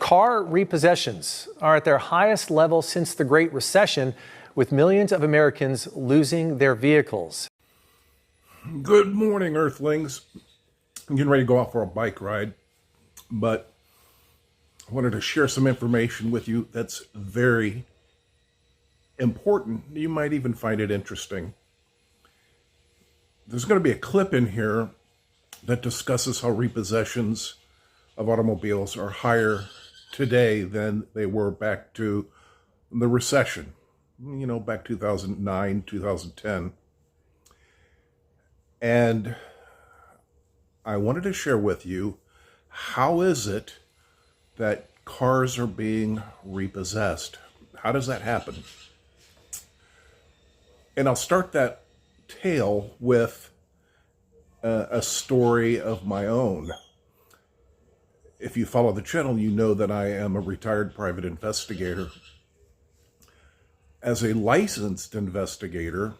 Car repossessions are at their highest level since the Great Recession, with millions of Americans losing their vehicles. Good morning, Earthlings. I'm getting ready to go out for a bike ride, but I wanted to share some information with you that's very important. You might even find it interesting. There's going to be a clip in here that discusses how repossessions of automobiles are higher today than they were back to the recession, back 2009, 2010. And I wanted to share with you, how is it that cars are being repossessed? How does that happen? And I'll start that tale with a story of my own. If you follow the channel, you know that I am a retired private investigator. As a licensed investigator,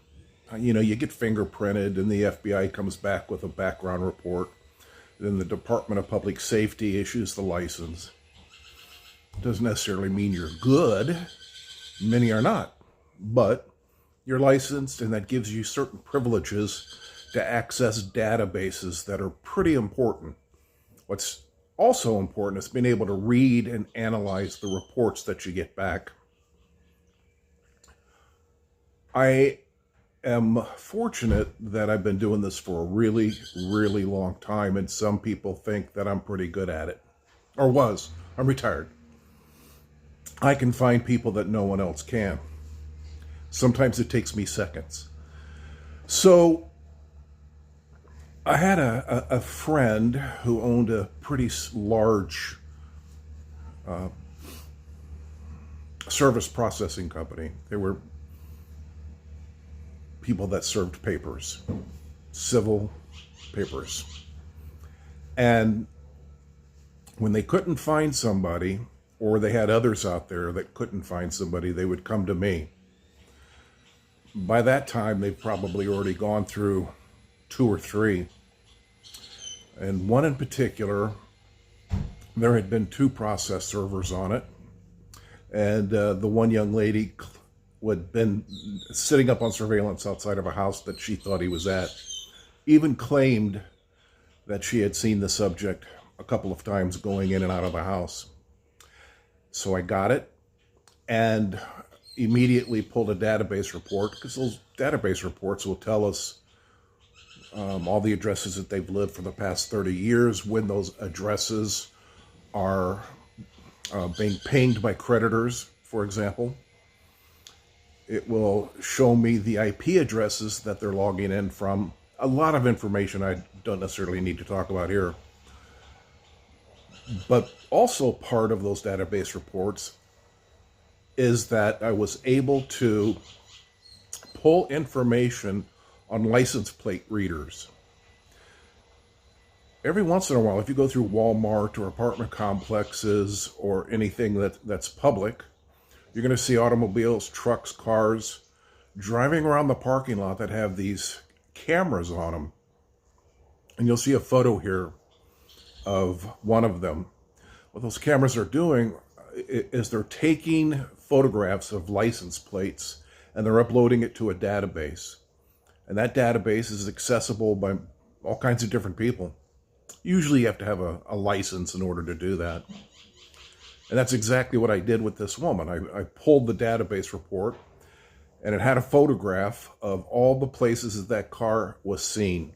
you get fingerprinted and the FBI comes back with a background report. Then the Department of Public Safety issues the license. Doesn't necessarily mean you're good. Many are not. But you're licensed, and that gives you certain privileges to access databases that are pretty important. What's also important is being able to read and analyze the reports that you get back. I am fortunate that I've been doing this for a really, really long time, and some people think that I'm pretty good at it. Or was. I'm retired. I can find people that no one else can. Sometimes it takes me seconds. So I had a friend who owned a pretty large service processing company. They were people that served papers, civil papers. And when they couldn't find somebody, or they had others out there that couldn't find somebody, they would come to me. By that time, they've probably already gone through 2 or 3. And one in particular, there had been 2 process servers on it. And the one young lady had been sitting up on surveillance outside of a house that she thought he was at. Even claimed that she had seen the subject a couple of times going in and out of the house. So I got it and immediately pulled a database report, because those database reports will tell us all the addresses that they've lived for the past 30 years, when those addresses are being pinged by creditors, for example. It will show me the IP addresses that they're logging in from. A lot of information I don't necessarily need to talk about here. But also part of those database reports is that I was able to pull information on license plate readers. Every once in a while, if you go through Walmart or apartment complexes or anything that's public, you're going to see automobiles, trucks, cars driving around the parking lot that have these cameras on them. And you'll see a photo here of one of them. What those cameras are doing is they're taking photographs of license plates and they're uploading it to a database. And that database is accessible by all kinds of different people. Usually you have to have a license in order to do that. And that's exactly what I did with this woman. I pulled the database report, and it had a photograph of all the places that car was seen.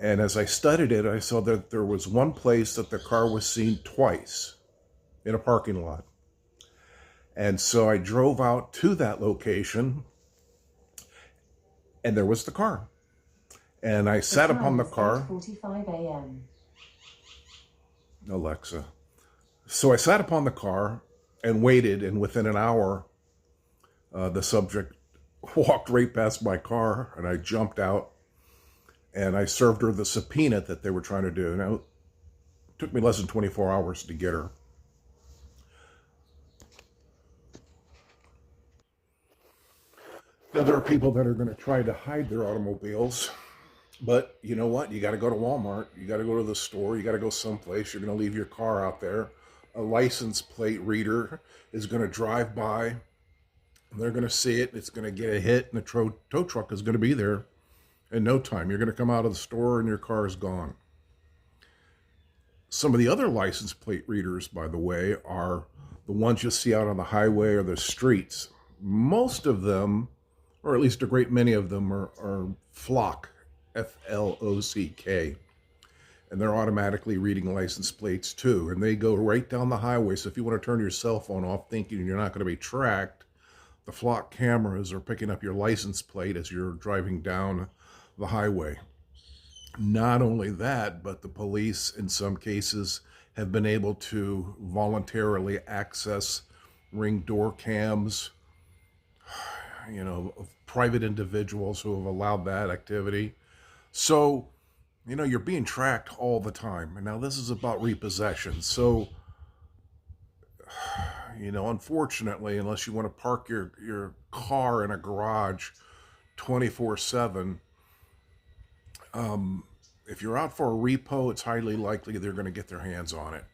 And as I studied it, I saw that there was one place that the car was seen twice in a parking lot. And so I drove out to that location, and there was the car. And I sat upon the car. 8:45 a.m. Alexa. So I sat upon the car and waited, and within an hour, the subject walked right past my car, and I jumped out, and I served her the subpoena that they were trying to do. Now, it took me less than 24 hours to get her. Now, there are people that are going to try to hide their automobiles, but you know what? You got to go to Walmart. You got to go to the store. You got to go someplace. You're going to leave your car out there a license plate reader is going to drive by, and they're going to see it, it's going to get a hit, and the tow truck is going to be there in no time. You're going to come out of the store and your car is gone. Some of the other license plate readers, by the way, are the ones you see out on the highway or the streets. Most of them, or at least a great many of them, are flock, Flock, and they're automatically reading license plates too. And they go right down the highway. So if you want to turn your cell phone off thinking you're not going to be tracked, the flock cameras are picking up your license plate as you're driving down the highway. Not only that, but the police in some cases have been able to voluntarily access Ring door cams, of private individuals who have allowed that activity. So, you're being tracked all the time. And now this is about repossession. So, unfortunately, unless you want to park your car in a garage 24/7, if you're out for a repo, it's highly likely they're going to get their hands on it.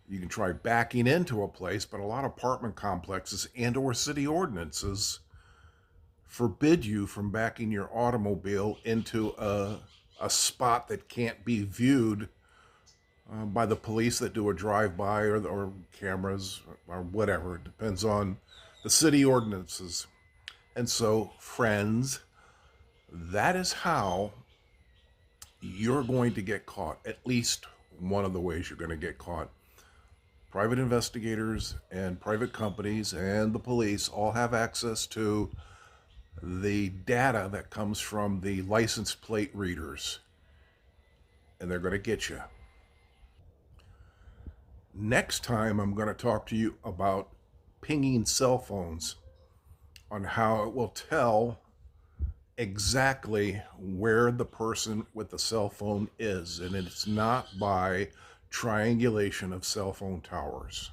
You can try backing into a place, but a lot of apartment complexes and or city ordinances forbid you from backing your automobile into a spot that can't be viewed by the police that do a drive-by or cameras or whatever. It depends on the city ordinances. And so, friends, that is how you're going to get caught. At least one of the ways you're going to get caught. Private investigators and private companies and the police all have access to the data that comes from the license plate readers, and they're going to get you. Next time, I'm going to talk to you about pinging cell phones, on how it will tell exactly where the person with the cell phone is, and it's not by triangulation of cell phone towers.